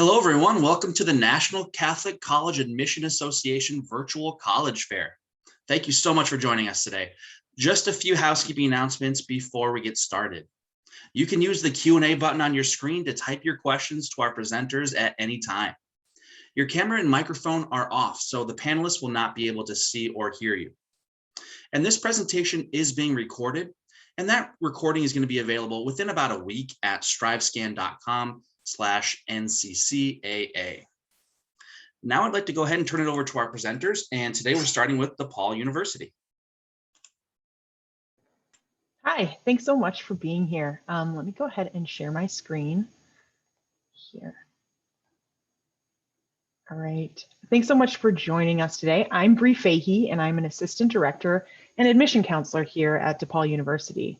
Hello, everyone. Welcome to the National Catholic College Admission Association Virtual College Fair. Thank you so much for joining us today. Just a few housekeeping announcements before we get started. You can use the Q&A button on your screen to type your questions to our presenters at any time. Your camera and microphone are off, so the panelists will not be able to see or hear you. And this presentation is being recorded, and that recording is going to be available within about a week at strivescan.com/NCCAA. Now I'd like to go ahead and turn it over to our presenters, and today we're starting with DePaul University. Hi, thanks so much for being here. Let me go ahead and share my screen here. All right, thanks so much for joining us today. I'm Bree Fahey, and I'm an assistant director and admission counselor here at DePaul University.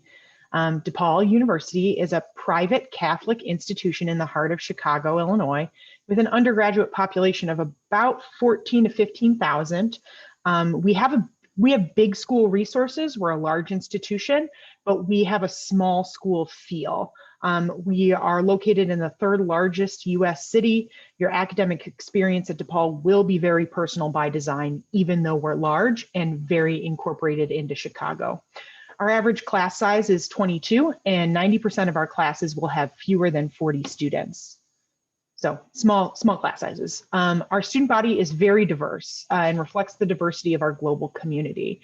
DePaul University is a private Catholic institution in the heart of Chicago, Illinois, with an undergraduate population of about 14 to 15,000. We have big school resources. We're a large institution, but we have a small school feel. We are located in the third largest US city. Your academic experience at DePaul will be very personal by design, even though we're large and very incorporated into Chicago. Our average class size is 22, and 90% of our classes will have fewer than 40 students. So small class sizes. Our student body is very diverse and reflects the diversity of our global community.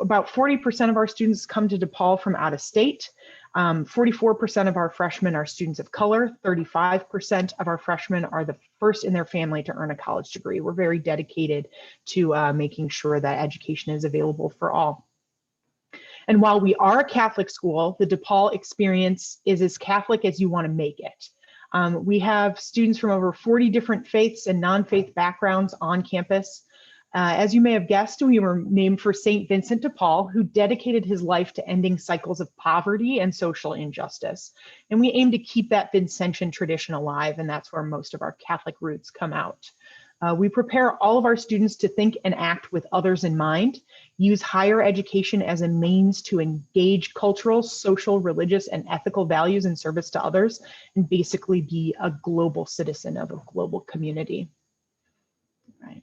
About 40% of our students come to DePaul from out of state. 44% of our freshmen are students of color. 35% of our freshmen are the first in their family to earn a college degree. We're very dedicated to making sure that education is available for all. And while we are a Catholic school, the DePaul experience is as Catholic as you want to make it. We have students from over 40 different faiths and non-faith backgrounds on campus. As you may have guessed, we were named for St. Vincent de Paul, who dedicated his life to ending cycles of poverty and social injustice. And we aim to keep that Vincentian tradition alive, and that's where most of our Catholic roots come out. We prepare all of our students to think and act with others in mind, use higher education as a means to engage cultural, social, religious, and ethical values in service to others, and basically be a global citizen of a global community. Right.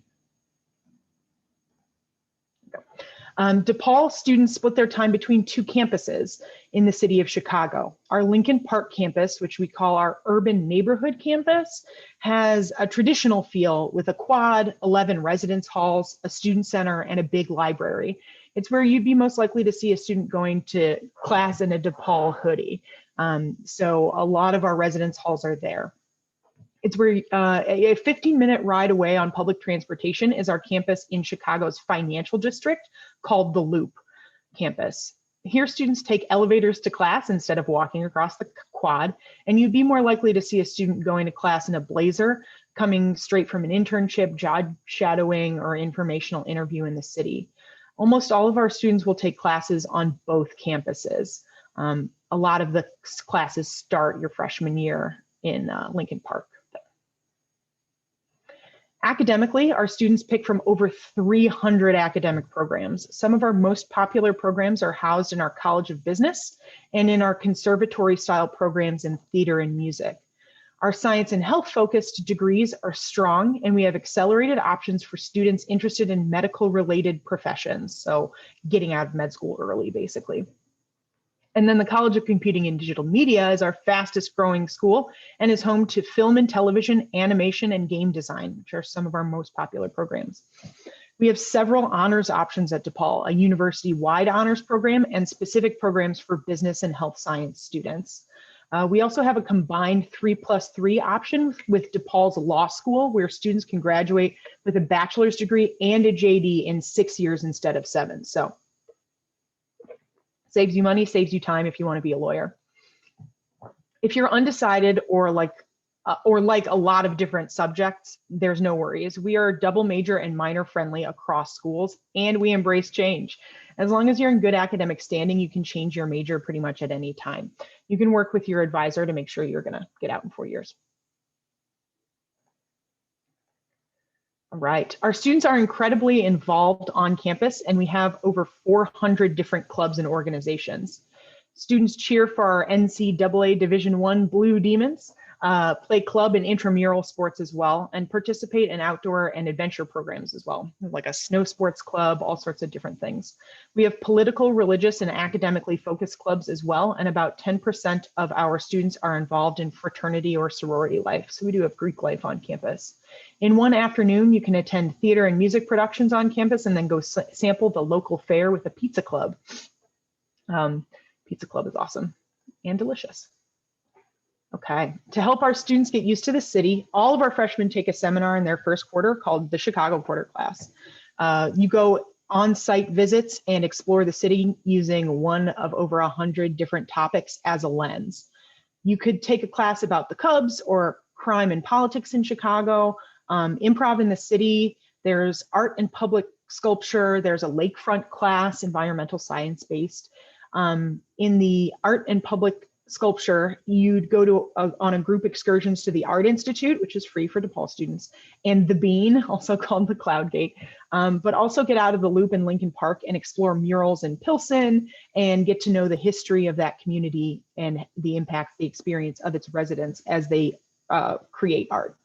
DePaul students split their time between two campuses in the city of Chicago. Our Lincoln Park campus, which we call our urban neighborhood campus, has a traditional feel with a quad, 11 residence halls, a student center, and a big library. It's where you'd be most likely to see a student going to class in a DePaul hoodie. So a lot of our residence halls are there. It's where a 15-minute ride away on public transportation is our campus in Chicago's financial district called the Loop campus. Here, students take elevators to class instead of walking across the quad, and you'd be more likely to see a student going to class in a blazer, coming straight from an internship, job shadowing, or informational interview in the city. Almost all of our students will take classes on both campuses. A lot of the classes start your freshman year in Lincoln Park. Academically, our students pick from over 300 academic programs. Some of our most popular programs are housed in our College of Business and in our conservatory-style programs in theater and music. Our science and health-focused degrees are strong, and we have accelerated options for students interested in medical-related professions, so getting out of med school early, basically. And then the College of Computing and Digital Media is our fastest growing school and is home to film and television, animation, and game design, which are some of our most popular programs. We have several honors options at DePaul, a university-wide honors program and specific programs for business and health science students. We also have a combined 3+3 option with DePaul's law school, where students can graduate with a bachelor's degree and a JD in 6 years instead of 7. So saves you money, saves you time if you want to be a lawyer. If you're undecided or like a lot of different subjects, there's no worries. We are double major and minor friendly across schools, and we embrace change. As long as you're in good academic standing, you can change your major pretty much at any time. You can work with your advisor to make sure you're going to get out in 4 years. All right, our students are incredibly involved on campus, and we have over 400 different clubs and organizations. Students cheer for our NCAA Division I Blue Demons. play club and intramural sports as well, and participate in outdoor and adventure programs as well, like a snow sports club, all sorts of different things. We have political, religious, and academically focused clubs as well, and about 10% of our students are involved in fraternity or sorority life. So we do have Greek life on campus. In one afternoon, you can attend theater and music productions on campus and then go sample the local fare with a pizza club. Pizza club is awesome and delicious. Okay, to help our students get used to the city, all of our freshmen take a seminar in their first quarter called the Chicago Quarter Class. You go on-site visits and explore the city using one of over 100 different topics as a lens. You could take a class about the Cubs or crime and politics in Chicago, improv in the city. There's art and public sculpture. There's a lakefront class, environmental science-based. In the art and public sculpture, you'd go to on a group excursions to the Art Institute, which is free for DePaul students, and the Bean, also called the Cloud Gate, but also get out of the Loop in Lincoln Park and explore murals in Pilsen and get to know the history of that community and the impact, the experience of its residents as they create art.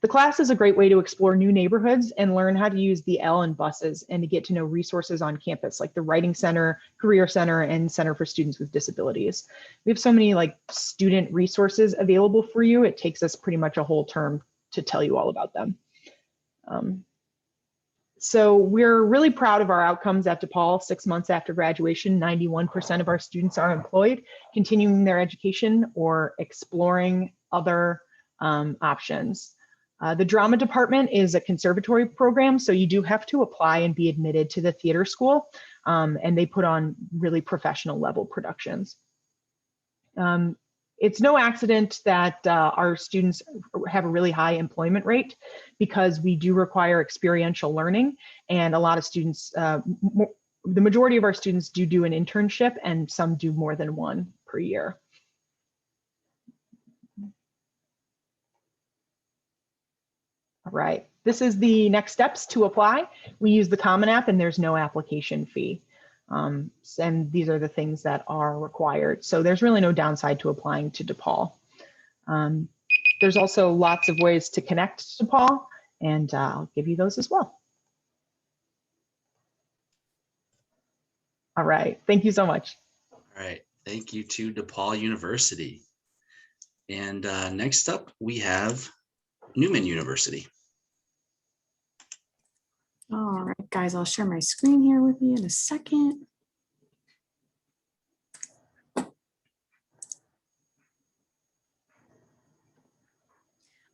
The class is a great way to explore new neighborhoods and learn how to use the L and buses and to get to know resources on campus like the Writing Center, Career Center, and Center for Students with Disabilities. We have so many like student resources available for you. It takes us pretty much a whole term to tell you all about them. So we're really proud of our outcomes at DePaul. 6 months after graduation, 91% of our students are employed, continuing their education or exploring other options. The drama department is a conservatory program, so you do have to apply and be admitted to the theater school, and they put on really professional level productions. It's no accident that our students have a really high employment rate because we do require experiential learning, and a lot of students, the majority of our students do an internship, and some do more than one per year. All right, this is the next steps to apply. We use the Common App and there's no application fee. And these are the things that are required. So there's really no downside to applying to DePaul. There's also lots of ways to connect to DePaul, and I'll give you those as well. All right, thank you so much. All right, thank you to DePaul University. And next up, we have Newman University. All right, guys, I'll share my screen here with you in a second.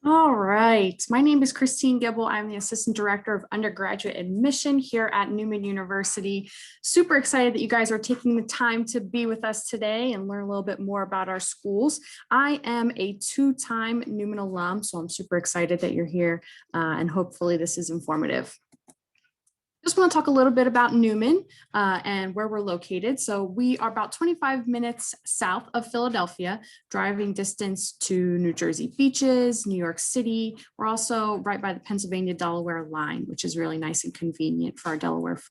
All right, my name is Christine Gibble. I'm the Assistant Director of Undergraduate Admission here at Newman University. Super excited that you guys are taking the time to be with us today and learn a little bit more about our schools. I am a two-time Newman alum, so I'm super excited that you're here, and hopefully this is informative. Just want to talk a little bit about Newman and where we're located. So we are about 25 minutes south of Philadelphia, driving distance to New Jersey beaches, New York City. We're also right by the Pennsylvania-Delaware line, which is really nice and convenient for our Delaware folks.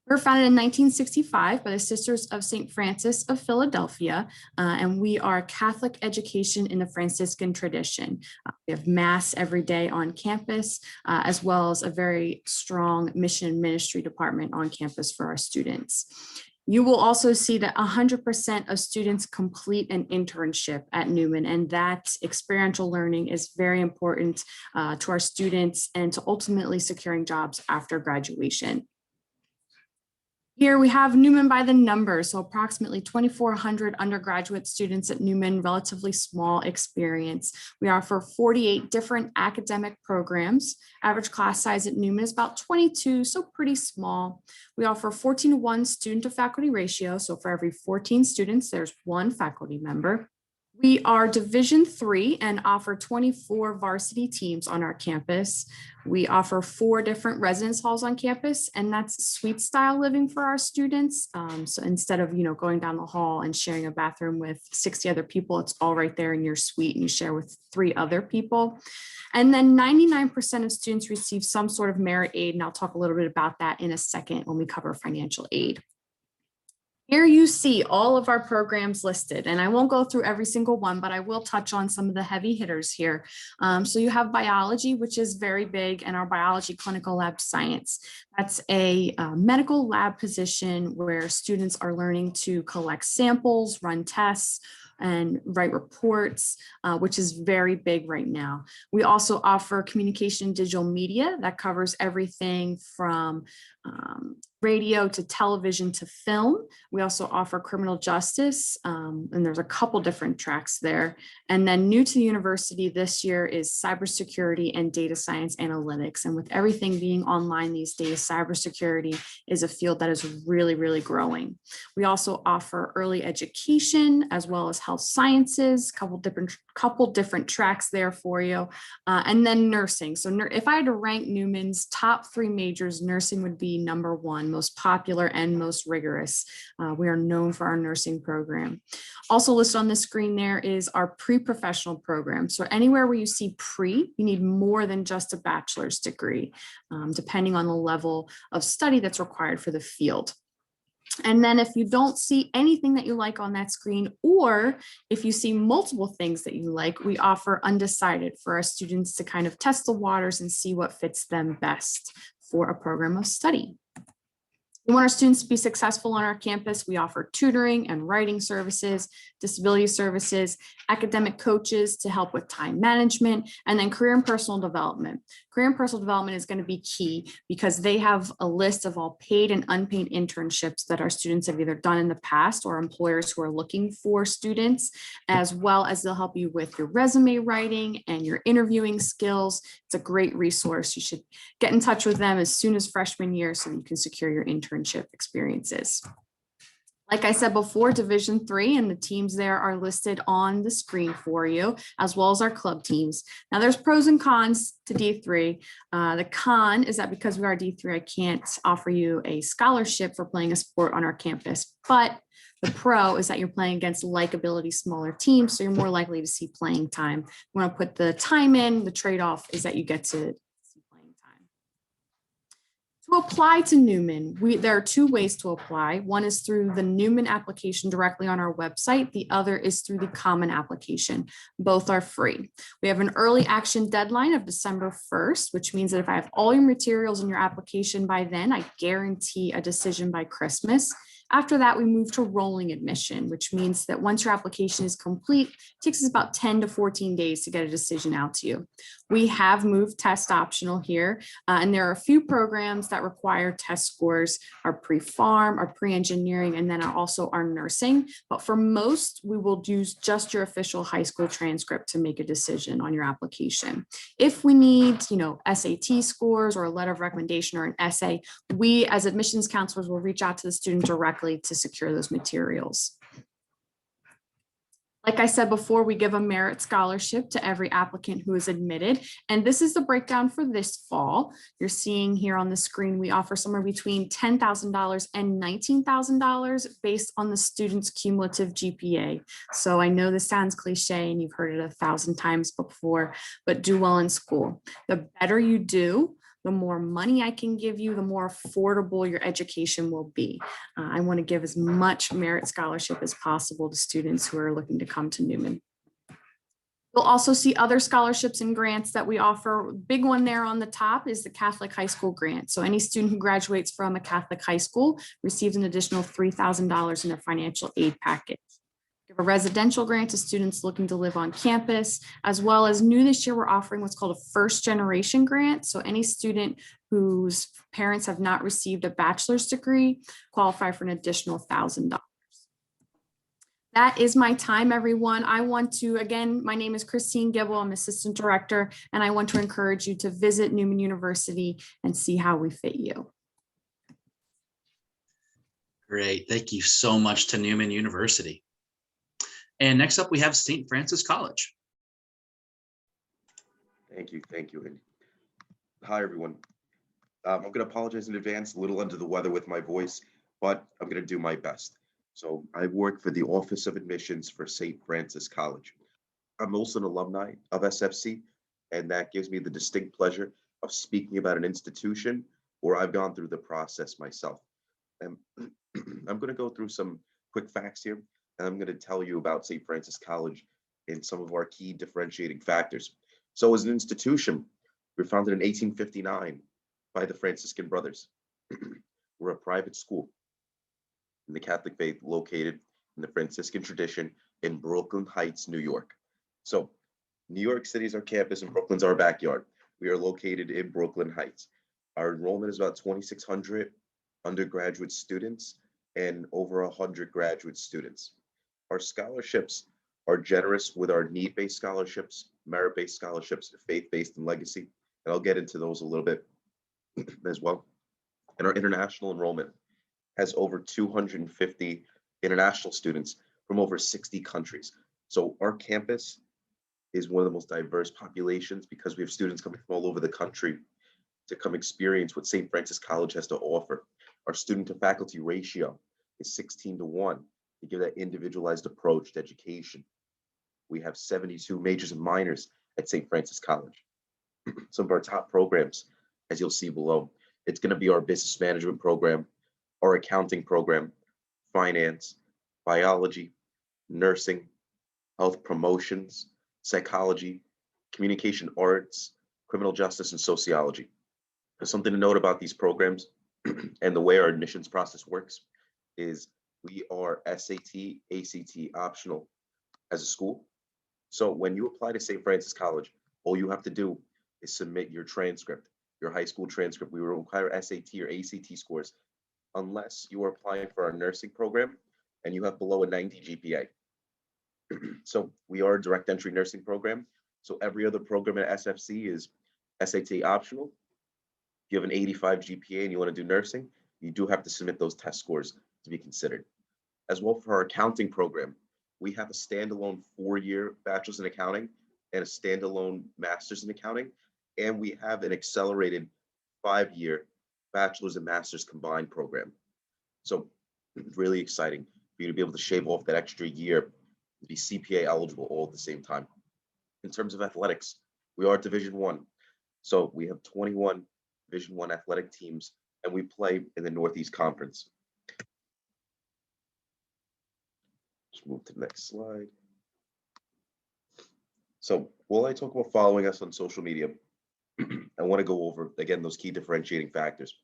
We were founded in 1965 by the Sisters of St. Francis of Philadelphia, and we are Catholic education in the Franciscan tradition. We have Mass every day on campus, as well as a very strong mission and ministry department on campus for our students. You will also see that 100% of students complete an internship at Newman, and that experiential learning is very important to our students and to ultimately securing jobs after graduation. Here we have Newman by the numbers, so approximately 2,400 undergraduate students at Newman, relatively small experience. We offer 48 different academic programs. Average class size at Newman is about 22, so pretty small. We offer 14:1 student to faculty ratio, so for every 14 students, there's one faculty member. We are Division III and offer 24 varsity teams on our campus. We offer 4 different residence halls on campus, and that's suite style living for our students. So instead of going down the hall and sharing a bathroom with 60 other people, it's all right there in your suite and you share with 3 other people. And then 99% of students receive some sort of merit aid, and I'll talk a little bit about that in a second when we cover financial aid. Here you see all of our programs listed, and I won't go through every single one, but I will touch on some of the heavy hitters here. So you have biology, which is very big, and our biology clinical lab science. That's a medical lab position where students are learning to collect samples, run tests, and write reports, which is very big right now. We also offer communication digital media that covers everything from radio to television to film. We also offer criminal justice, and there's a couple different tracks there. And then new to the university this year is cybersecurity and data science analytics. And with everything being online these days, cybersecurity is a field that is really, really growing. We also offer early education as well as health sciences, couple different tracks there for you. And then nursing. So if I had to rank Newman's top 3 majors, nursing would be number 1, most popular and most rigorous. We are known for our nursing program. Also listed on the screen there is our pre-professional program. So anywhere where you see pre, you need more than just a bachelor's degree, depending on the level of study that's required for the field. And then if you don't see anything that you like on that screen, or if you see multiple things that you like, we offer undecided for our students to kind of test the waters and see what fits them best for a program of study. We want our students to be successful on our campus. We offer tutoring and writing services, disability services, academic coaches to help with time management, and then career and personal development. Career and personal development is going to be key because they have a list of all paid and unpaid internships that our students have either done in the past or employers who are looking for students, as well as they'll help you with your resume writing and your interviewing skills. It's a great resource. You should get in touch with them as soon as freshman year so you can secure your internship experiences. Like I said before, Division III and the teams there are listed on the screen for you, as well as our club teams. Now there's pros and cons to D3. The con is that because we are D3, I can't offer you a scholarship for playing a sport on our campus, but the pro is that you're playing against like-ability smaller teams, so you're more likely to see playing time. You want to put the time in, the trade-off is that you get to see playing time. To apply to Newman, there are 2 ways to apply. One is through the Newman application directly on our website. The other is through the common application. Both are free. We have an early action deadline of December 1st, which means that if I have all your materials in your application by then, I guarantee a decision by Christmas. After that, we move to rolling admission, which means that once your application is complete, it takes us about 10 to 14 days to get a decision out to you. We have moved test optional here, and there are a few programs that require test scores, our pre-pharm, our pre-engineering, and then also our nursing. But for most, we will use just your official high school transcript to make a decision on your application. If we need, SAT scores or a letter of recommendation or an essay, we as admissions counselors will reach out to the student directly to secure those materials. Like I said before, we give a merit scholarship to every applicant who is admitted. And this is the breakdown for this fall. You're seeing here on the screen, we offer somewhere between $10,000 and $19,000 based on the student's cumulative GPA. So I know this sounds cliche and you've heard it 1,000 times before, but do well in school. The better you do, the more money I can give you, the more affordable your education will be. I want to give as much merit scholarship as possible to students who are looking to come to Newman. You'll also see other scholarships and grants that we offer. Big one there on the top is the Catholic High School grant. So any student who graduates from a Catholic high school receives an additional $3,000 in their financial aid package. Give a residential grant to students looking to live on campus, as well as new this year, we're offering what's called a first generation grant. So any student whose parents have not received a bachelor's degree qualify for an additional $1,000. That is my time, everyone. I want to, again, my name is Christine Gibble. I'm Assistant Director, and I want to encourage you to visit Newman University and see how we fit you. Great. Thank you so much to Newman University. And next up, we have St. Francis College. Thank you. And hi, everyone. I'm going to apologize in advance, a little under the weather with my voice, but I'm going to do my best. So I work for the Office of Admissions for St. Francis College. I'm also an alumni of SFC, and that gives me the distinct pleasure of speaking about an institution where I've gone through the process myself. And I'm going to go through some quick facts here, and I'm going to tell you about St. Francis College and some of our key differentiating factors. So as an institution, we were founded in 1859 by the Franciscan Brothers. We're a private school in the Catholic faith located in the Franciscan tradition in Brooklyn Heights, New York. So New York City is our campus and Brooklyn's our backyard. We are located in Brooklyn Heights. Our enrollment is about 2,600 undergraduate students and over 100 graduate students. Our scholarships are generous with our need-based scholarships, merit-based scholarships, faith-based, and legacy. And I'll get into those a little bit as well. And our international enrollment has over 250 international students from over 60 countries. So our campus is one of the most diverse populations because we have students coming from all over the country to come experience what St. Francis College has to offer. Our student to faculty ratio is 16:1 to give that individualized approach to education. We have 72 majors and minors at St. Francis College. Some of our top programs, as you'll see below, it's going to be our business management program, our accounting program, finance, biology, nursing, health promotions, psychology, communication arts, criminal justice, and sociology. There's something to note about these programs and the way our admissions process works is we are SAT, ACT optional as a school. So when you apply to St. Francis College, all you have to do is submit your transcript, your high school transcript. We will require SAT or ACT scores unless you are applying for our nursing program and you have below a 90 GPA. So we are a direct entry nursing program. So every other program at SFC is SAT optional. If you have an 85 GPA and you want to do nursing, you do have to submit those test scores to be considered. As well for our accounting program, we have a standalone 4-year bachelor's in accounting and a standalone master's in accounting. And we have an accelerated 5-year bachelor's and master's combined program. So really exciting for you to be able to shave off that extra year to be CPA eligible all at the same time. In terms of athletics, we are Division I. So we have 21 Division I athletic teams, and we play in the Northeast Conference. Just move to the next slide. So while I talk about following us on social media, I want to go over, again, those key differentiating factors.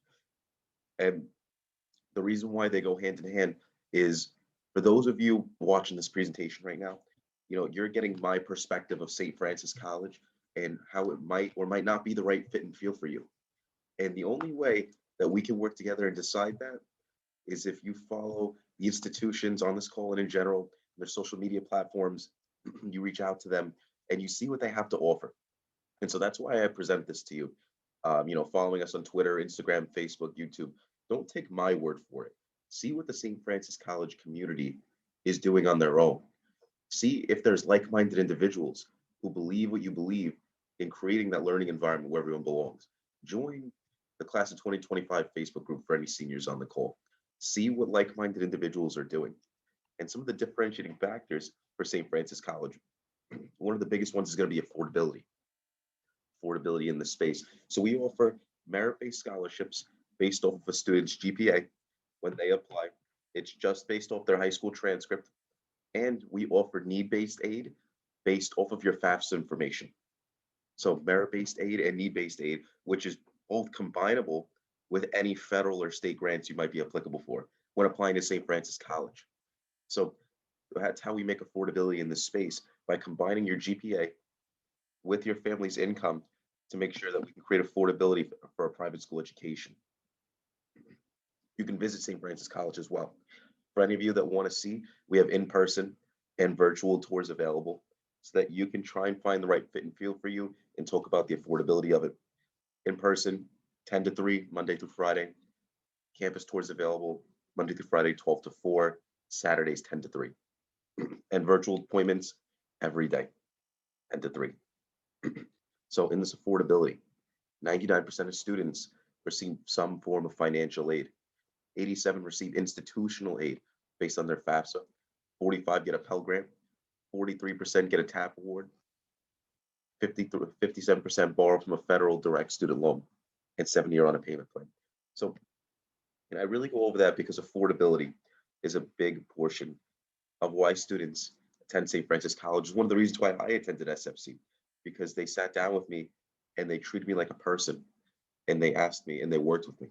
And the reason why they go hand in hand is for those of you watching this presentation right now, you're getting my perspective of St. Francis College and how it might or might not be the right fit and feel for you. And the only way that we can work together and decide that is if you follow the institutions on this call and in general, their social media platforms, you reach out to them and you see what they have to offer. And so that's why I present this to you. Following us on Twitter, Instagram, Facebook, YouTube, don't take my word for it. See what the St. Francis College community is doing on their own. See if there's like-minded individuals who believe what you believe in creating that learning environment where everyone belongs. Join the class of 2025 Facebook group for any seniors on the call. See what like-minded individuals are doing. And some of the differentiating factors for St. Francis College. One of the biggest ones is going to be affordability. Affordability in the space. So we offer merit-based scholarships based off of a student's GPA when they apply. It's just based off their high school transcript. And we offer need-based aid based off of your FAFSA information. So merit-based aid and need-based aid, which is both combinable with any federal or state grants you might be applicable for when applying to St. Francis College. So that's how we make affordability in this space, by combining your GPA with your family's income to make sure that we can create affordability for a private school education. You can visit St. Francis College as well. For any of you that want to see, we have in-person and virtual tours available so that you can try and find the right fit and feel for you and talk about the affordability of it. In person, 10 to 3, Monday through Friday. Campus tours available Monday through Friday, 12 to 4, Saturdays, 10 to 3. And virtual appointments every day, 10 to 3. So in this affordability, 99% of students receive some form of financial aid. 87 receive institutional aid based on their FAFSA. 45 get a Pell Grant. 43% get a TAP award. 57% borrow from a federal direct student loan, and 70 are on a payment plan. So And I really go over that because affordability is a big portion of why students attend St. Francis College. It's one of the reasons why I attended SFC, because they sat down with me and they treated me like a person, and they asked me and they worked with me.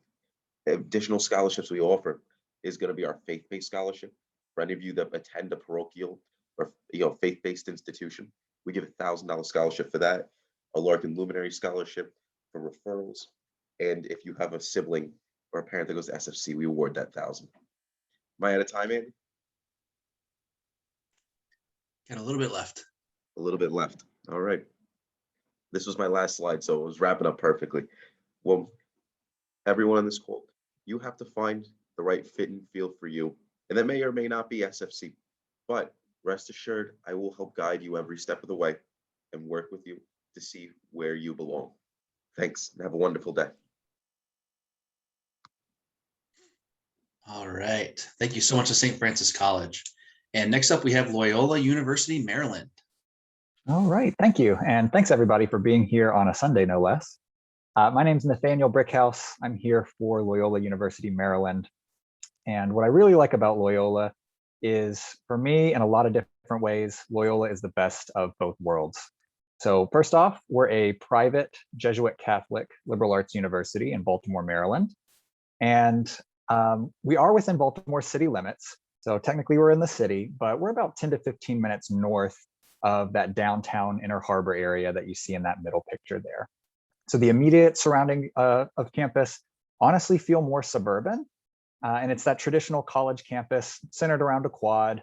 Additional scholarships we offer is going to be our faith-based scholarship. For any of you that attend a parochial or faith-based institution, we give $1,000 scholarship for that. A Larkin Luminary scholarship for referrals. And if you have a sibling or a parent that goes to SFC, we award that $1,000. Am I out of time, Andy? Got a little bit left. A little bit left. All right. This was my last slide, so it was wrapping up perfectly. Well, everyone on this call, you have to find the right fit and feel for you. And that may or may not be SFC, but rest assured, I will help guide you every step of the way and work with you to see where you belong. Thanks, and have a wonderful day. All right. Thank you so much to St. Francis College. And next up, we have Loyola University, Maryland. All right, thank you. And thanks everybody for being here on a Sunday, no less. My name is Nathaniel Brickhouse. I'm here for Loyola University, Maryland. And what I really like about Loyola is, for me, in a lot of different ways, Loyola is the best of both worlds. So first off, we're a private Jesuit Catholic liberal arts university in Baltimore, Maryland. And we are within Baltimore city limits. So technically we're in the city, but we're about 10 to 15 minutes north of that downtown Inner Harbor area that you see in that middle picture there. So the immediate surrounding of campus honestly feel more suburban. And it's that traditional college campus centered around a quad,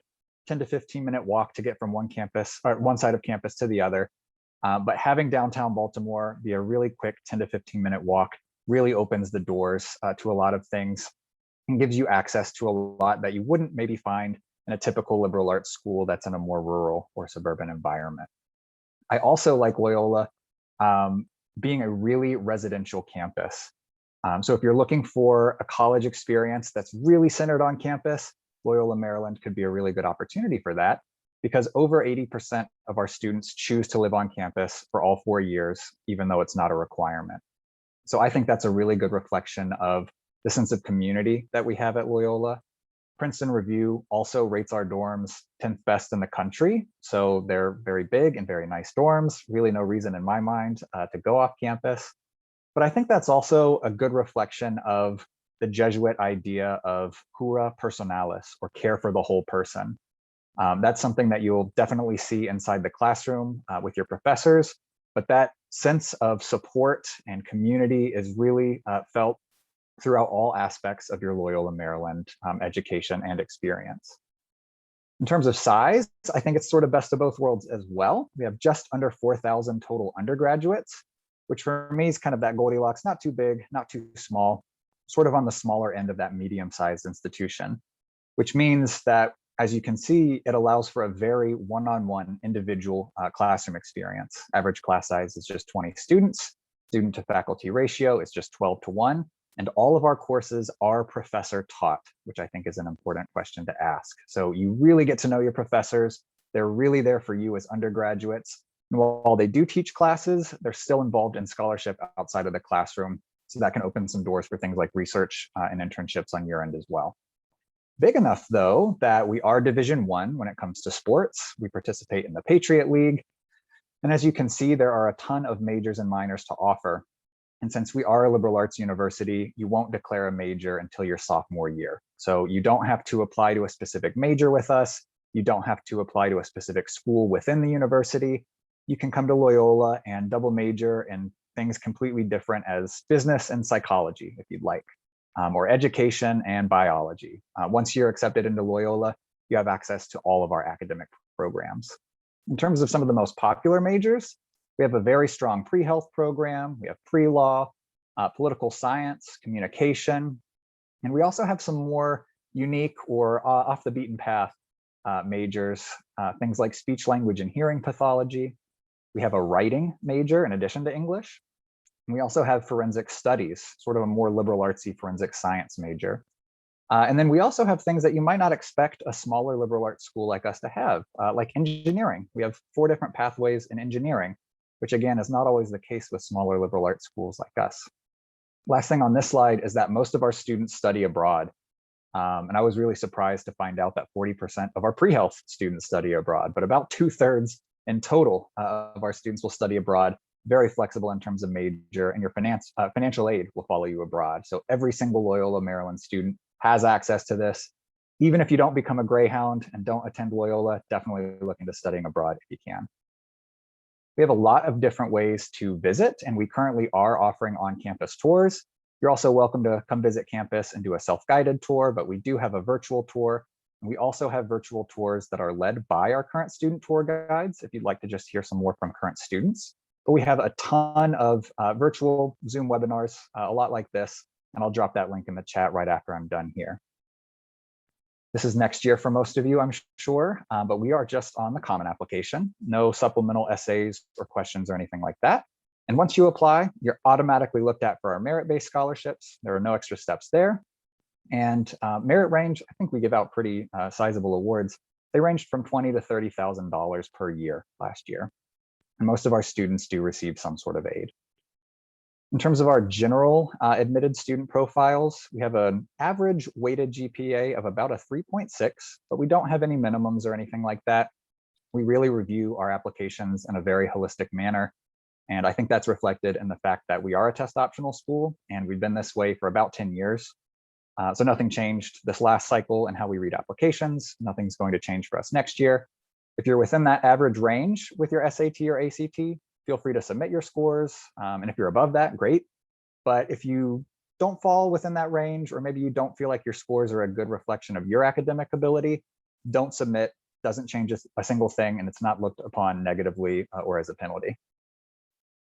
10 to 15 minute walk to get from one campus or one side of campus to the other. But having downtown Baltimore be a really quick 10 to 15 minute walk really opens the doors to a lot of things and gives you access to a lot that you wouldn't maybe find in a typical liberal arts school that's in a more rural or suburban environment. I also like Loyola being a really residential campus. So if you're looking for a college experience that's really centered on campus, Loyola Maryland could be a really good opportunity for that, because over 80% of our students choose to live on campus for all 4 years, even though it's not a requirement. So I think that's a really good reflection of the sense of community that we have at Loyola. Princeton Review also rates our dorms 10th best in the country. So they're very big and very nice dorms. Really no reason in my mind to go off campus. But I think that's also a good reflection of the Jesuit idea of cura personalis, or care for the whole person. That's something that you'll definitely see inside the classroom with your professors, but that sense of support and community is really felt throughout all aspects of your Loyola Maryland education and experience. In terms of size, I think it's sort of best of both worlds as well. We have just under 4,000 total undergraduates, which for me is kind of that Goldilocks, not too big, not too small, sort of on the smaller end of that medium-sized institution, which means that, as you can see, it allows for a very one-on-one individual classroom experience. Average class size is just 20 students. Student to faculty ratio is just 12 to 1. And all of our courses are professor taught, which I think is an important question to ask. So you really get to know your professors. They're really there for you as undergraduates. And while they do teach classes, they're still involved in scholarship outside of the classroom. So that can open some doors for things like research and internships on your end as well. Big enough, though, that we are Division I when it comes to sports. We participate in the Patriot League. And as you can see, there are a ton of majors and minors to offer. And since we are a liberal arts university, you won't declare a major until your sophomore year. So you don't have to apply to a specific major with us. You don't have to apply to a specific school within the university. You can come to Loyola and double major in things completely different as business and psychology, if you'd like, or education and biology. Once you're accepted into Loyola, you have access to all of our academic programs. In terms of some of the most popular majors, we have a very strong pre-health program. We have pre-law, political science, communication, and we also have some more unique or off the beaten path majors, things like speech, language, and hearing pathology. We have a writing major in addition to English. And we also have forensic studies, sort of a more liberal artsy forensic science major. And then we also have things that you might not expect a smaller liberal arts school like us to have, like engineering. We have 4 different pathways in engineering, which again is not always the case with smaller liberal arts schools like us. Last thing on this slide is that most of our students study abroad. And I was really surprised to find out that 40% of our pre-health students study abroad, but about 2/3 in total of our students will study abroad. Very flexible in terms of major, and your financial aid will follow you abroad. So every single Loyola Maryland student has access to this. Even if you don't become a Greyhound and don't attend Loyola, definitely look into studying abroad if you can. We have a lot of different ways to visit, and we currently are offering on-campus tours. You're also welcome to come visit campus and do a self-guided tour, but we do have a virtual tour. And we also have virtual tours that are led by our current student tour guides, if you'd like to just hear some more from current students. But we have a ton of virtual Zoom webinars, a lot like this, and I'll drop that link in the chat right after I'm done here. This is next year for most of you, I'm sure, but we are just on the Common application. No supplemental essays or questions or anything like that. And once you apply, you're automatically looked at for our merit-based scholarships. There are no extra steps there. And merit range, I think we give out pretty sizable awards. They ranged from $20,000 to $30,000 per year last year. And most of our students do receive some sort of aid. In terms of our general admitted student profiles, we have an average weighted GPA of about a 3.6, but we don't have any minimums or anything like that. We really review our applications in a very holistic manner. And I think that's reflected in the fact that we are a test optional school, and we've been this way for about 10 years. So nothing changed this last cycle in how we read applications. Nothing's going to change for us next year. If you're within that average range with your SAT or ACT, feel free to submit your scores. And if you're above that, great. But if you don't fall within that range, or maybe you don't feel like your scores are a good reflection of your academic ability, don't submit. Doesn't change a single thing, and it's not looked upon negatively or as a penalty.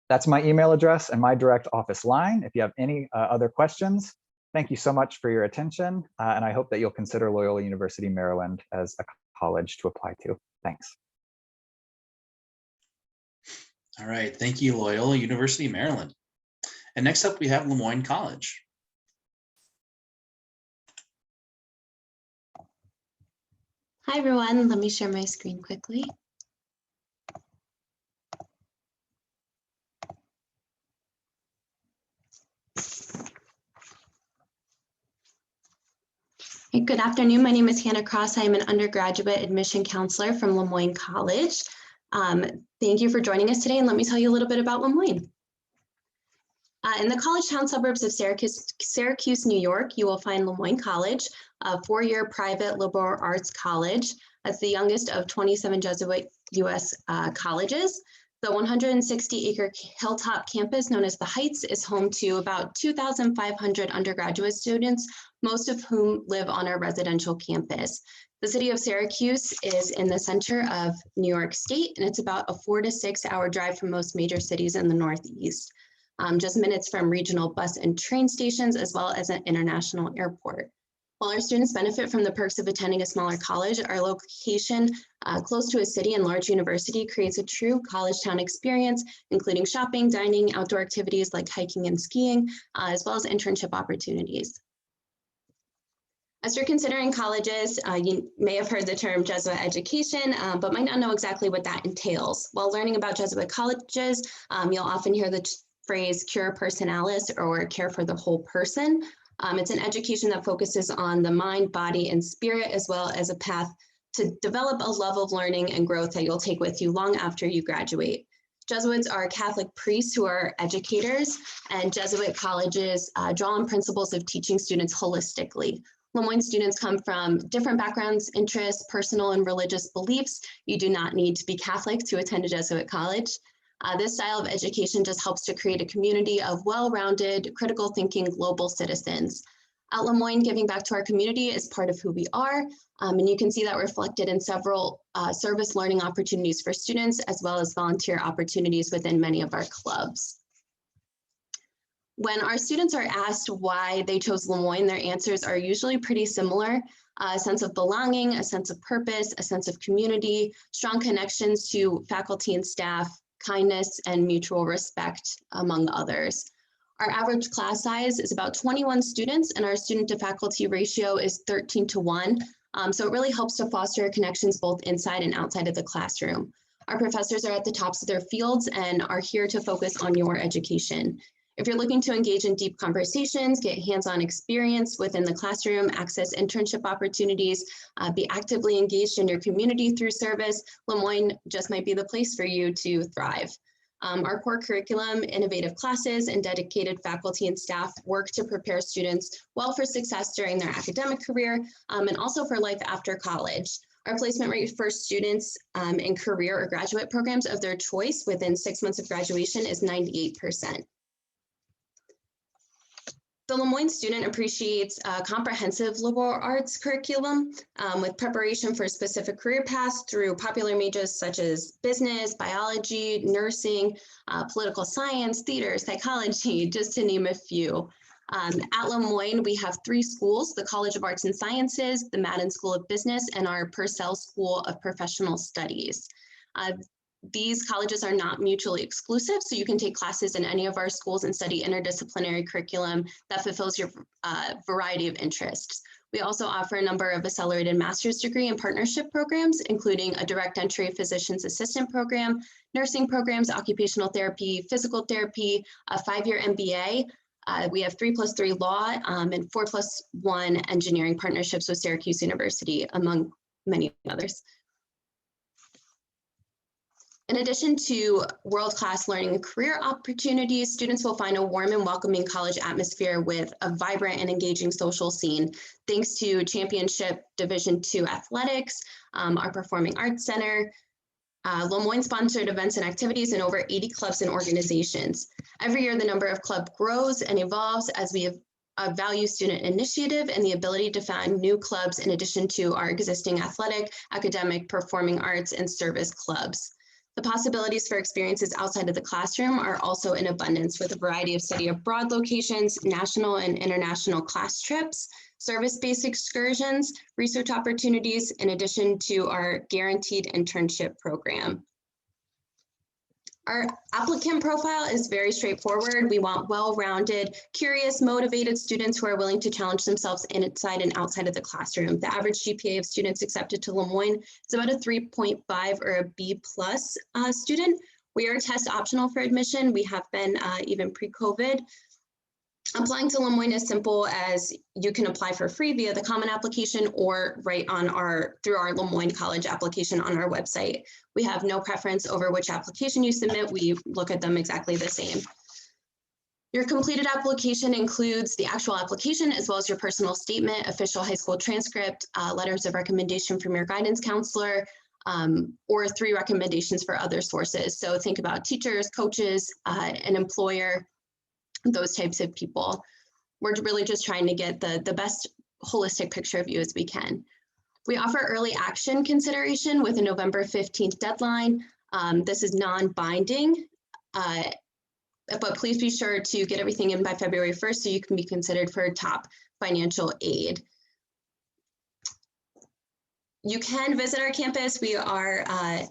That's my email address and my direct office line. If you have any other questions, thank you so much for your attention. And I hope that you'll consider Loyola University, Maryland as a college to apply to. Thanks. All right, thank you, Loyola University, Maryland. And next up, we have LeMoyne College. Hi, everyone. Let me share my screen quickly. Hey, good afternoon. My name is Hannah Cross. I am an undergraduate admission counselor from LeMoyne College. Thank you for joining us today, and let me tell you a little bit about LeMoyne. In the college town suburbs of Syracuse, New York, you will find LeMoyne College, a four-year private liberal arts college. That's the youngest of 27 Jesuit U.S. colleges. The 160-acre hilltop campus known as the Heights is home to about 2,500 undergraduate students, most of whom live on our residential campus. The city of Syracuse is in the center of New York State, and it's about a 4 to 6 hour drive from most major cities in the Northeast. Just minutes from regional bus and train stations, as well as an international airport. While our students benefit from the perks of attending a smaller college, our location close to a city and large university creates a true college town experience, including shopping, dining, outdoor activities like hiking and skiing, as well as internship opportunities. As you're considering colleges, you may have heard the term Jesuit education, but might not know exactly what that entails. While learning about Jesuit colleges, you'll often hear the phrase cura personalis, or care for the whole person. It's an education that focuses on the mind, body, and spirit, as well as a path to develop a love of learning and growth that you'll take with you long after you graduate. Jesuits are Catholic priests who are educators, and Jesuit colleges draw on principles of teaching students holistically. LeMoyne students come from different backgrounds, interests, personal and religious beliefs. You do not need to be Catholic to attend a Jesuit college. This style of education just helps to create a community of well-rounded, critical thinking global citizens. At LeMoyne, giving back to our community is part of who we are, and you can see that reflected in several service learning opportunities for students, as well as volunteer opportunities within many of our clubs. When our students are asked why they chose LeMoyne, their answers are usually pretty similar. A sense of belonging, a sense of purpose, a sense of community, strong connections to faculty and staff, kindness, and mutual respect, among others. Our average class size is about 21 students, and our student to faculty ratio is 13:1. So it really helps to foster connections both inside and outside of the classroom. Our professors are at the tops of their fields and are here to focus on your education. If you're looking to engage in deep conversations, get hands-on experience within the classroom, access internship opportunities, be actively engaged in your community through service, LeMoyne just might be the place for you to thrive. Our core curriculum, innovative classes, and dedicated faculty and staff work to prepare students well for success during their academic career and also for life after college. Our placement rate for students in career or graduate programs of their choice within 6 months of graduation is 98%. The LeMoyne student appreciates a comprehensive liberal arts curriculum with preparation for specific career paths through popular majors such as business, biology, nursing, political science, theater, psychology, just to name a few. At LeMoyne, we have 3 schools: the College of Arts and Sciences, the Madden School of Business, and our Purcell School of Professional Studies. These colleges are not mutually exclusive, so you can take classes in any of our schools and study interdisciplinary curriculum that fulfills your variety of interests. We also offer a number of accelerated master's degree and partnership programs, including a direct entry physician's assistant program, nursing programs, occupational therapy, physical therapy, a 5-year MBA. We have 3+3 law and 4+1 engineering partnerships with Syracuse University, among many others. In addition to world-class learning and career opportunities, students will find a warm and welcoming college atmosphere with a vibrant and engaging social scene, thanks to Championship Division II athletics, our Performing Arts Center, LeMoyne-sponsored events and activities, and over 80 clubs and organizations. Every year, the number of clubs grows and evolves as we value student initiative and the ability to found new clubs in addition to our existing athletic, academic, performing arts, and service clubs. The possibilities for experiences outside of the classroom are also in abundance, with a variety of study abroad locations, national and international class trips, service-based excursions, research opportunities, in addition to our guaranteed internship program. Our applicant profile is very straightforward. We want well-rounded, curious, motivated students who are willing to challenge themselves inside and outside of the classroom. The average GPA of students accepted to LeMoyne is about a 3.5 or a B+ student. We are test optional for admission. We have been even pre-COVID. Applying to LeMoyne is simple as you can apply for free via the common application or right on through our LeMoyne College application on our website. We have no preference over which application you submit. We look at them exactly the same. Your completed application includes the actual application as well as your personal statement, official high school transcript, letters of recommendation from your guidance counselor, or 3 recommendations for other sources. So think about teachers, coaches, an employer, those types of people. We're really just trying to get the best holistic picture of you as we can. We offer early action consideration with a November 15th deadline. This is non-binding, but please be sure to get everything in by February 1st so you can be considered for top financial aid. You can visit our campus. We are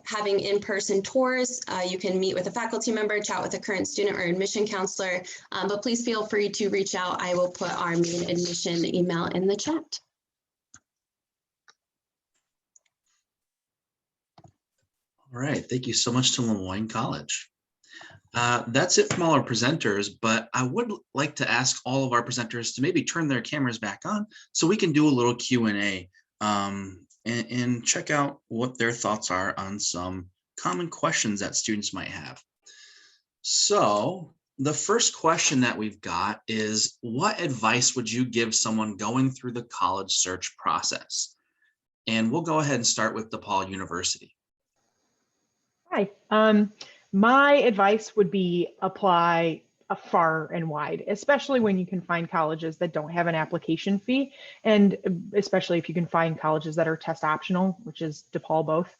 having in-person tours. You can meet with a faculty member, chat with a current student or admission counselor, but please feel free to reach out. I will put our main admission email in the chat. All right, thank you so much to LeMoyne College. That's it from all our presenters, but I would like to ask all of our presenters to maybe turn their cameras back on so we can do a little Q&A. And check out what their thoughts are on some common questions that students might have. So the first question that we've got is, what advice would you give someone going through the college search process? And we'll go ahead and start with DePaul University. Hi, my advice would be apply far and wide, especially when you can find colleges that don't have an application fee, and especially if you can find colleges that are test optional, which is DePaul both.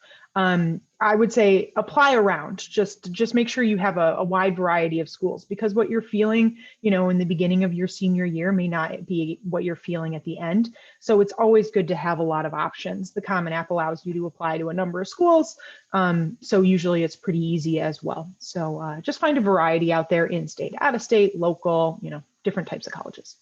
I would say apply around, just make sure you have a wide variety of schools, because what you're feeling, in the beginning of your senior year may not be what you're feeling at the end. So it's always good to have a lot of options. The Common App allows you to apply to a number of schools. So usually it's pretty easy as well. So just find a variety out there, in-state, out-of-state, local, different types of colleges.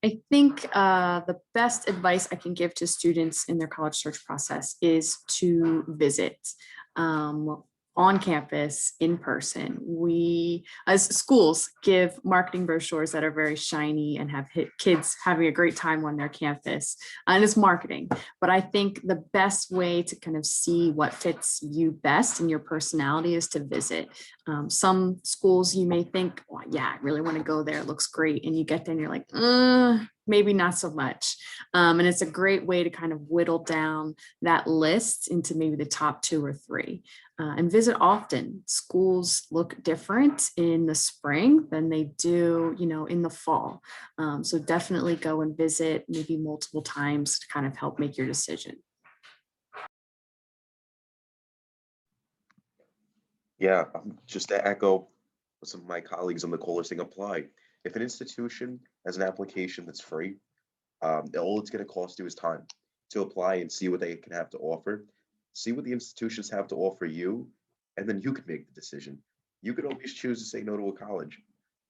I think the best advice I can give to students in their college search process is to visit. on campus in person. We, as schools, give marketing brochures that are very shiny and have kids having a great time on their campus, and it's marketing. But I think the best way to kind of see what fits you best in your personality is to visit. Some schools you may think, oh, yeah, I really want to go there. It looks great. And you get there and you're like, maybe not so much. And it's a great way to kind of whittle down that list into maybe the top 2 or 3. And visit often. Schools look different in the spring than they do, in the fall. So definitely go and visit maybe multiple times to kind of help make your decision. Yeah, just to echo what some of my colleagues on the call are saying, apply. If an institution has an application that's free, all it's going to cost you is time to apply and see what they can have to offer. See what the institutions have to offer you, and then you can make the decision. You could always choose to say no to a college.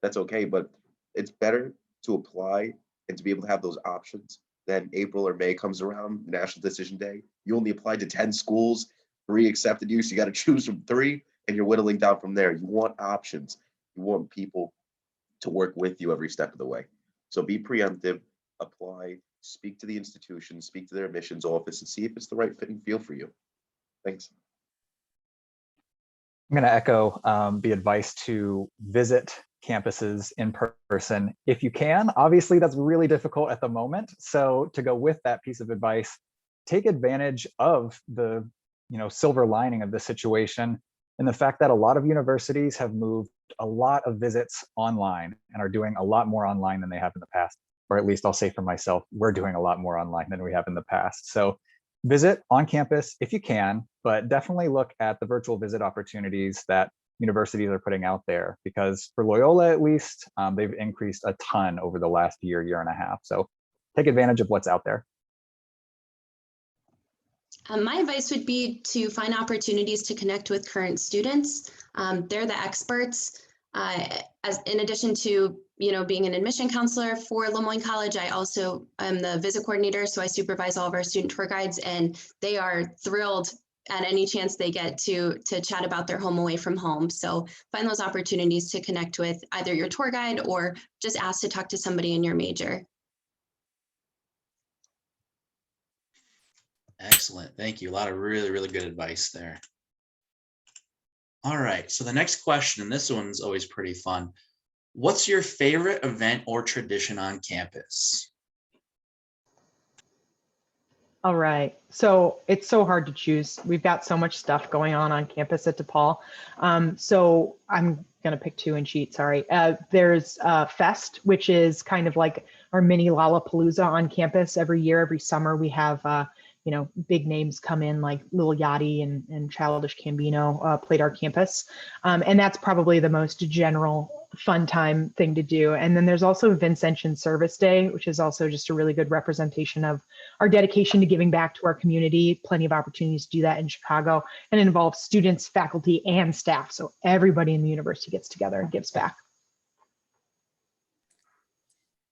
That's okay, but it's better to apply and to be able to have those options. Then April or May comes around, National Decision Day. You only applied to 10 schools, 3 accepted you, so you got to choose from 3, and you're whittling down from there. You want options. You want people to work with you every step of the way. So be preemptive, apply, speak to the institution, speak to their admissions office, and see if it's the right fit and feel for you. Thanks. I'm going to echo the advice to visit campuses in person if you can. Obviously, that's really difficult at the moment. So to go with that piece of advice, take advantage of the silver lining of the situation and the fact that a lot of universities have moved a lot of visits online and are doing a lot more online than they have in the past. Or at least I'll say for myself, we're doing a lot more online than we have in the past. So visit on campus if you can, but definitely look at the virtual visit opportunities that universities are putting out there, because for Loyola, at least, they've increased a ton over the last year and a half. So take advantage of what's out there. My advice would be to find opportunities to connect with current students. They're the experts. As in addition to being an admission counselor for LeMoyne College, I also am the visit coordinator, so I supervise all of our student tour guides, and they are thrilled at any chance they get to chat about their home away from home. So find those opportunities to connect with either your tour guide or just ask to talk to somebody in your major. Excellent. Thank you. A lot of really, really good advice there. All right. So the next question, and this one's always pretty fun. What's your favorite event or tradition on campus? All right. So it's so hard to choose. We've got so much stuff going on campus at DePaul. So I'm going to pick 2 and cheat. Sorry. There's Fest, which is kind of like our mini Lollapalooza on campus. Every year, every summer, we have big names come in like Lil Yachty and Childish Gambino played our campus. And that's probably the most general fun time thing to do. And then there's also Vincentian Service Day, which is also just a really good representation of our dedication to giving back to our community. Plenty of opportunities to do that in Chicago, and it involves students, faculty, and staff. So everybody in the university gets together and gives back.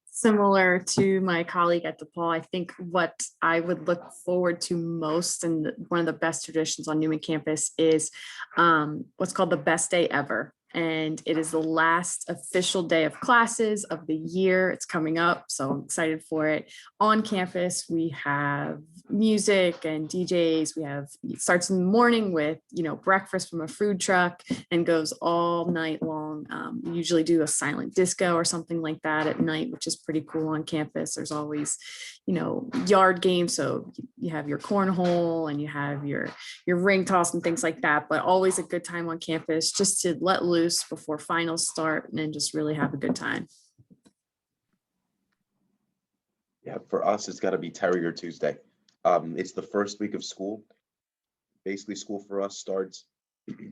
Similar to my colleague at DePaul, I think what I would look forward to most, and one of the best traditions on Newman campus, is what's called the best day ever. And it is the last official day of classes of the year. It's coming up, so I'm excited for it. On campus, we have music and DJs. It starts in the morning with, breakfast from a food truck and goes all night long. We usually do a silent disco or something like that at night, which is pretty cool on campus. There's always, yard games. So you have your cornhole and you have your ring toss and things like that, but always a good time on campus just to let loose before finals start and then just really have a good time. Yeah, for us, it's got to be Terrier Tuesday. It's the first week of school. Basically, school for us starts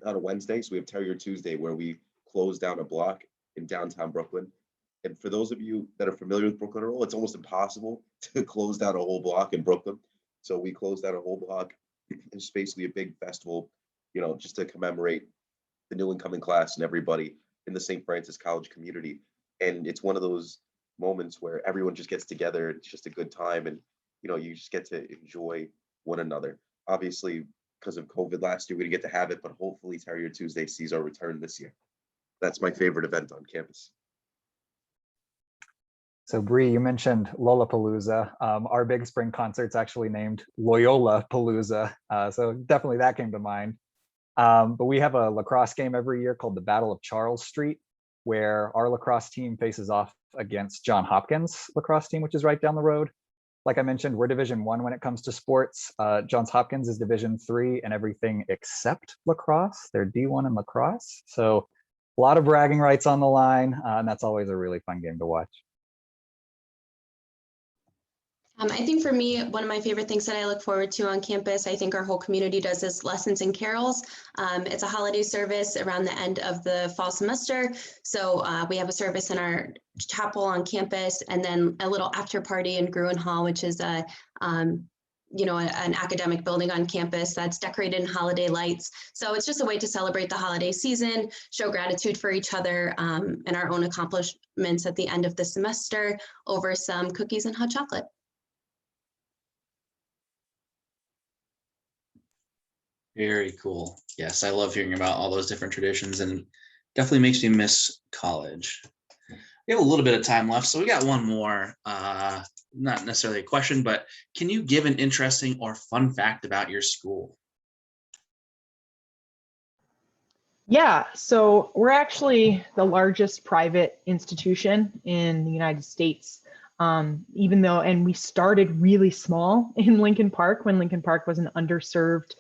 on a Wednesday. So we have Terrier Tuesday, where we close down a block in downtown Brooklyn. And for those of you that are familiar with Brooklyn Roll, it's almost impossible to close down a whole block in Brooklyn. So we close down a whole block. It's basically a big festival, just to commemorate the new incoming class and everybody in the St. Francis College community. And it's one of those moments where everyone just gets together. It's just a good time, and you just get to enjoy one another. Obviously, because of COVID last year, we didn't get to have it, but hopefully Terrier Tuesday sees our return this year. That's my favorite event on campus. So Bree, you mentioned Lollapalooza. Our big spring concert's actually named Loyola Palooza. So definitely that came to mind. But we have a lacrosse game every year called the Battle of Charles Street, where our lacrosse team faces off against Johns Hopkins lacrosse team, which is right down the road. Like I mentioned, we're Division I when it comes to sports. Johns Hopkins is Division III and everything except lacrosse. They're D1 in lacrosse. So a lot of bragging rights on the line, and that's always a really fun game to watch. I think for me, one of my favorite things that I look forward to on campus, I think our whole community does, is lessons and carols. It's a holiday service around the end of the fall semester. So we have a service in our chapel on campus, and then a little after party in Gruen Hall, which is an academic building on campus that's decorated in holiday lights. So it's just a way to celebrate the holiday season, show gratitude for each other and our own accomplishments at the end of the semester over some cookies and hot chocolate. Very cool. Yes, I love hearing about all those different traditions, and definitely makes me miss college. We have a little bit of time left, so we got one more, not necessarily a question, but can you give an interesting or fun fact about your school? Yeah, so we're actually the largest private institution in the United States. And we started really small in Lincoln Park when Lincoln Park was an underserved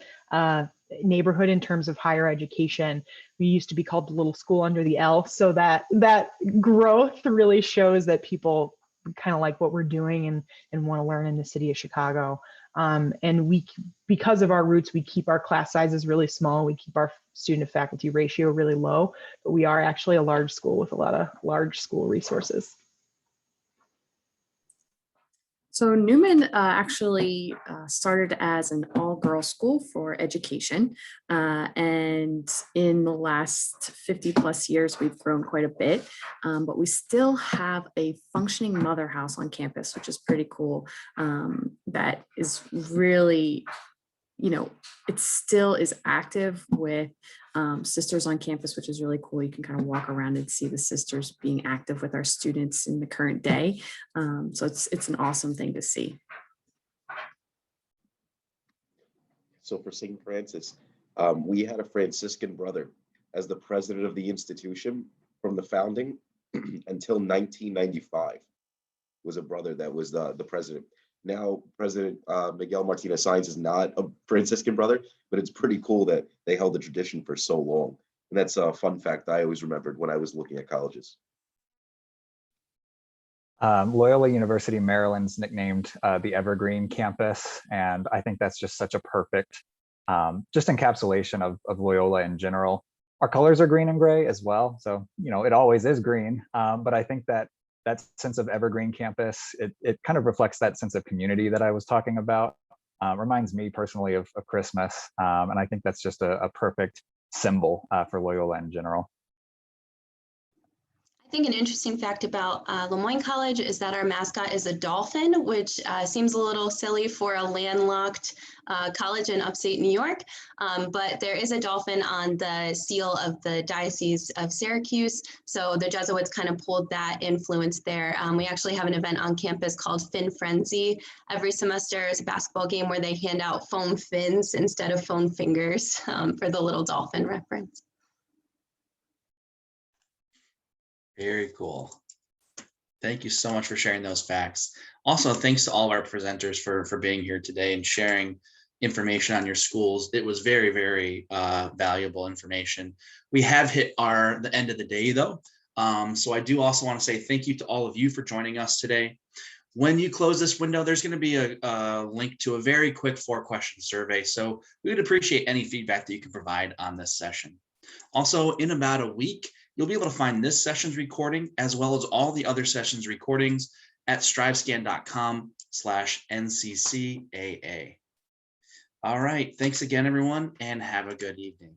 neighborhood in terms of higher education. We used to be called the little school under the L. So that growth really shows that people kind of like what we're doing and want to learn in the city of Chicago. And because of our roots, we keep our class sizes really small. We keep our student to faculty ratio really low, but we are actually a large school with a lot of large school resources. So Newman actually started as an all-girls school for education. And in the last 50 plus years, we've grown quite a bit, but we still have a functioning mother house on campus, which is pretty cool. That is really, it still is active with sisters on campus, which is really cool. You can kind of walk around and see the sisters being active with our students in the current day. So it's an awesome thing to see. So for St. Francis, we had a Franciscan brother as the president of the institution from the founding until 1995. Was a brother that was the president. Now, President Miguel Martinez Sáenz is not a Franciscan brother, but it's pretty cool that they held the tradition for so long. And that's a fun fact I always remembered when I was looking at colleges. Loyola University, Maryland's nicknamed the Evergreen campus. And I think that's just such a perfect just encapsulation of Loyola in general. Our colors are green and gray as well. So, it always is green. But I think that sense of evergreen campus, it kind of reflects that sense of community that I was talking about. Reminds me personally of Christmas. And I think that's just a perfect symbol for Loyola in general. I think an interesting fact about LeMoyne College is that our mascot is a dolphin, which seems a little silly for a landlocked college in upstate New York. But there is a dolphin on the seal of the Diocese of Syracuse. So the Jesuits kind of pulled that influence there. We actually have an event on campus called Fin Frenzy. Every semester is a basketball game where they hand out foam fins instead of foam fingers for the little dolphin reference. Very cool. Thank you so much for sharing those facts. Also, thanks to all of our presenters for being here today and sharing information on your schools. It was very, very valuable information. We have hit the end of the day though. So I do also want to say thank you to all of you for joining us today. When you close this window, there's going to be a link to a very quick 4-question survey. So we would appreciate any feedback that you can provide on this session. Also, in about a week, you'll be able to find this session's recording as well as all the other sessions recordings at strivescan.com/NCCAA. All right. Thanks again, everyone, and have a good evening.